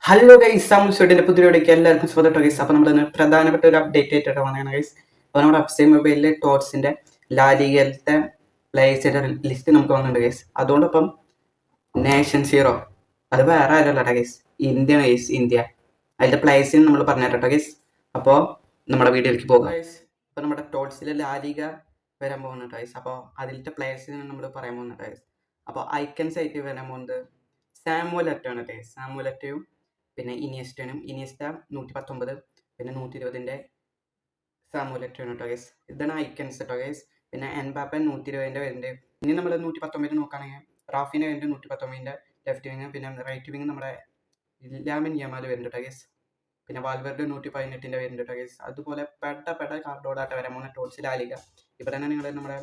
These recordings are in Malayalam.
ഹലോ ഗൈസ്, സാമുസ്വട്ടിന്റെ പുതിയവിടേക്ക് എല്ലാവർക്കും സ്വാഗതം ഗൈസ്. അപ്പോൾ നമ്മൾ പ്രധാനപ്പെട്ട ഒരു അപ്ഡേറ്റ് ആയിട്ടാണ് വന്നതാണ് ഗൈസ്. അപ്പോൾ നമ്മുടെ അപ്സൈ മൊബൈലിലെ ടോട്സിന്റെ ലാലിഗയിലത്തെ പ്ലേയേഴ്സിന്റെ ലിസ്റ്റ് നമുക്ക് വന്നിട്ടുണ്ട് ഗൈസ്. അതോടൊപ്പം നേഷൻ സീറോ അത് വേറെ ആരല്ല ഗൈസ്, ഇന്ത്യ ഗൈസ്, ഇന്ത്യ അതിന്റെ പ്ലേയേഴ്സിന് നമ്മൾ പറഞ്ഞിട്ടോ ഗൈസ്. അപ്പോൾ നമ്മുടെ വീഡിയോയിലേക്ക് പോകാം ഗൈസ്. അപ്പോൾ നമ്മുടെ ടോട്സിലെ ലാലിഗ വരാൻ പോകുന്നുണ്ട് ഗൈസ്. അപ്പോൾ അതിലത്തെ പ്ലേയേഴ്സിനെ നമ്മൾ പറയാൻ പോകുന്നുണ്ട് ഗൈസ്. അപ്പോൾ ഐക്കൺസ് ആയിട്ട് വരാൻ പോകുന്നത് സാമുവൽ എറ്റോയാണ് ഗൈസ്. സാമുവൽ എറ്റോയും പിന്നെ ഇനിയസ്റ്റ 119, പിന്നെ 120 സാമുവൽ എറ്റോയാണ് കേട്ടോ ഗൈസ്. ഇതാണ് ഐക്കൺസ് കേട്ടോ ഗൈസ്. പിന്നെ എംബാപ്പെ 120 വരുന്നുണ്ട്. ഇനി നമ്മൾ 119 നോക്കുകയാണെങ്കിൽ റാഫിൻ്റെ വരുന്നുണ്ട് 119 ലെഫ്റ്റ് വിങ്. പിന്നെ റൈറ്റ് വിങ് നമ്മുടെ ലാമിൻ യമാൽ വരുന്നുണ്ട് കേട്ടോ ഗൈസ്. പിന്നെ വാൽവെർഡ് 118 വരുന്നുണ്ട് കേട്ടോ ഗൈസ്. അതുപോലെ പെട്ട കാർഡോടായിട്ട് വരാൻ പോകുന്ന ടോട്സ് ലാലിഗ. ഇപ്പം തന്നെ നിങ്ങൾ നമ്മുടെ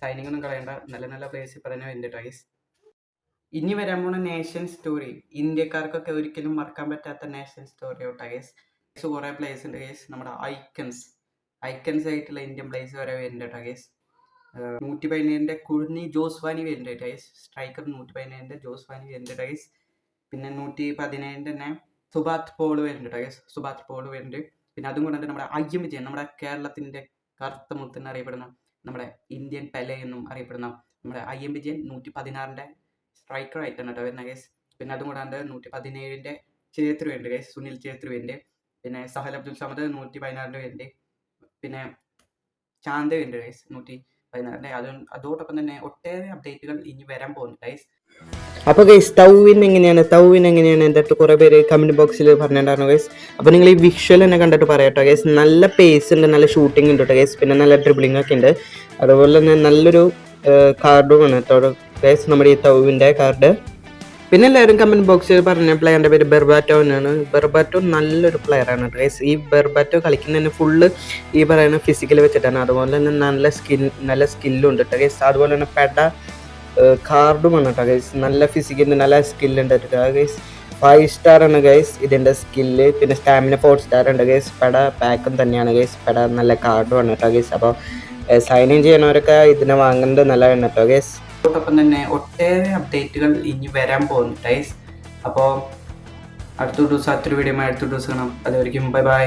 സൈനിങ് ഒന്നും കളയേണ്ട, നല്ല പ്ലേയേഴ്സ് ഇപ്പം തന്നെ വരുന്നുണ്ട് കേട്ടോ ഗൈസ്. ഇനി വരാൻ പോണ നേഷൻ സ്റ്റോറി ഇന്ത്യക്കാർക്കൊക്കെ ഒരിക്കലും മറക്കാൻ പറ്റാത്ത നേഷൻ സ്റ്റോറി ഔട്ടാ ഗേസ്. കുറേ പ്ലേയേഴ്സ് ഉണ്ട് ഗേസ്. നമ്മുടെ ഐക്കൺസ് ആയിട്ടുള്ള ഇന്ത്യൻ പ്ലേയേഴ്സ് വരെ വരുന്നുണ്ട് കേട്ടോ ഗേസ്. 117 കുഴിനി ജോസ്വാനി വരുന്നുണ്ട് കേട്ടോ ഗേസ്. സ്ട്രൈക്കർ 117 ജോസ്വാനി വരുന്നുണ്ട് ഗേസ്. പിന്നെ 117 തന്നെ സുബാത് പോൾ വരുന്നുണ്ട് കേട്ടോ ഗേസ്. സുബാത് പോൾ വരുന്നുണ്ട്. പിന്നെ അതും കൂടെ നമ്മുടെ അയ്യം വിജയൻ, നമ്മുടെ കേരളത്തിൻ്റെ കറുത്ത മുത്തെന്ന് അറിയപ്പെടുന്ന, നമ്മുടെ ഇന്ത്യൻ പെലെ എന്നും അറിയപ്പെടുന്ന നമ്മുടെ അയ്യം വിജയൻ 116 സ്ട്രൈക്കർ ആയിട്ടാണ് കേട്ടോ വരുന്നത് ഗൈസ്. പിന്നെ അതും കൂടാണ്ട് 117 ചേത്രു വരുന്നുണ്ട് ഗൈസ്, സുനിൽ ചേത്രു വരുന്നുണ്ട്. പിന്നെ സഹൽ അബ്ദുൽ സമദ് 116 വരുന്നുണ്ട്. പിന്നെ ചാന്ത വരുന്നുണ്ട് ഗൈസ് 116. അതോടൊപ്പം തന്നെ ഒട്ടേറെ അപ്ഡേറ്റുകൾ ഇനി വരാൻ പോകുന്നുണ്ട് ഗൈസ്. അപ്പോൾ ഗൈസ് തൗവിൻ എങ്ങനെയാണ് എൻ്റെ അടുത്ത് കുറേ പേര് കമൻറ്റ് ബോക്സിൽ പറഞ്ഞിട്ടുണ്ടായിരുന്നു ഗൈസ്. അപ്പോൾ നിങ്ങൾ ഈ വിഷ്വൽ തന്നെ കണ്ടിട്ട് പറയാട്ടോ ഗൈസ്. നല്ല പേസ് ഉണ്ട്, നല്ല ഷൂട്ടിംഗ് ഉണ്ട് കേട്ടോ ഗൈസ്. പിന്നെ നല്ല ഡ്രിബിളിംഗ് ഒക്കെ ഉണ്ട്. അതുപോലെ തന്നെ നല്ലൊരു കാർഡുമാണ് കേട്ടോ ഗൈസ്, നമ്മുടെ ഈ തൗവിൻ്റെ കാർഡ്. പിന്നെ എല്ലാവരും കമൻറ്റ് ബോക്സിൽ പറഞ്ഞ പ്ലെയറിൻ്റെ പേര് ബെർബാറ്റോ എന്നാണ്. ബെർബാറ്റോ നല്ലൊരു പ്ലെയറാണ് ഗൈസ്. ഈ ബെർബാറ്റോ കളിക്കുന്നതിന് ഫുള്ള് ഈ പറയുന്ന ഫിസിക്കൽ വെച്ചിട്ടാണ്. അതുപോലെ തന്നെ നല്ല സ്കില്ലും ഉണ്ട് കേട്ടോ ഗൈസ്. അതുപോലെ തന്നെ കാർഡുമാണ് കേട്ടോ ഗൈസ്. നല്ല ഫിസിക്കലിന് നല്ല സ്കില്ലുണ്ട് കേട്ടോ ഗൈസ്. 5 സ്റ്റാർ ആണ് ഗൈസ് ഇതിൻ്റെ സ്കില്ല്. പിന്നെ സ്റ്റാമിന 4 സ്റ്റാർ ഉണ്ട് ഗൈസ്. പാക്കും തന്നെയാണ് ഗൈസ്. നല്ല കാർഡുമാണ് കേട്ടോ ഗൈസ്. അപ്പോൾ സൈൻ ഇൻ ചെയ്യണവരൊക്കെ ഇതിനെ വാങ്ങുന്നത് നല്ലതാണ് കേട്ടോ ഗൈസ്. അതോടൊപ്പം തന്നെ ഒട്ടേറെ അപ്ഡേറ്റുകൾ ഇനി വരാൻ പോകുന്നു ഗൈസ്. അപ്പോൾ അടുത്ത ദിവസം വീഡിയോ കാണാം. അതുവരെയും ബൈ.